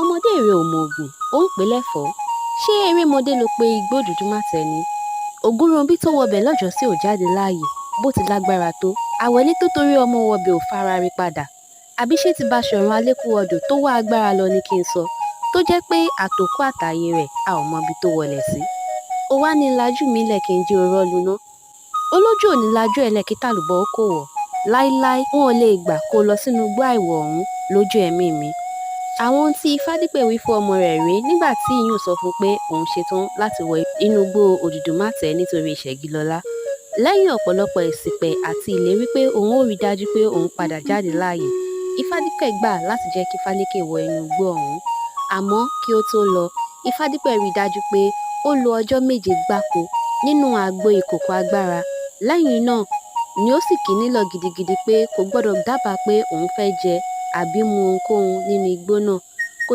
ọmọdé rẹ ò mọ̀ògùn ó ń pè é lẹ́fọ̀ọ́. Ṣé erémọdé ló pe igbó dúdú mátẹ ni? Ògúnrọ̀bí tó wọbẹ̀ lọ́jọ́sí ò jáde láàyè bó ti lágbára tó. Àwẹ̀lé tó torí ọmọ wọbẹ̀ ò fara rí padà. Àbí ṣé ti Baṣọ̀run Alékúwọdò tó wá agbára lọ ni kí n sọ, tó jẹ́ pé àtòkù àtàyè rẹ̀ a ò mọbi tó wọlẹ̀ sí. Ó wá ní lajú mi lẹ̀ kí n jí orọ́ luná. Olójú ò ní lajú ẹ̀ lẹ̀ kí tàlùbọ̀ ó kò wọ̀. Láíláí wọn ò lè gbà kó lọ sínú igbó àìwọ̀ ọ̀hún lójú ẹ̀mí mi. Àwọn ohun tí Ifádípẹ̀ wí fún ọmọ rẹ̀ rèé nígbà tí ìyún sọ fún un pé òun ṣetán láti wọ inú igbó Òdùdùmátẹ̀ nítorí Ṣẹ̀gilọlá. Lẹ́yìn ọ̀pọ̀lọpọ̀ ìsìpẹ̀ àti ìlérí pé òun ó rí dájú pé òun padà jáde láàyè, Ifádípẹ̀ gbà láti jẹ́ kí Fálékè wọ inú igbó ọ̀hún. Àmọ́ kí ó tó lọ, Ifádípẹ̀ rí dájú pé ó lo ọjọ́ 7 gbáko nínú àgbo ìkòkò agbára. Lẹ́yìn náà ni ó sì kì í nílọ̀ gidigidi pé kò gbọdọ̀ dábàá pé òun fẹ́ jẹ àbí mu ohunkóhun nínú igbó náà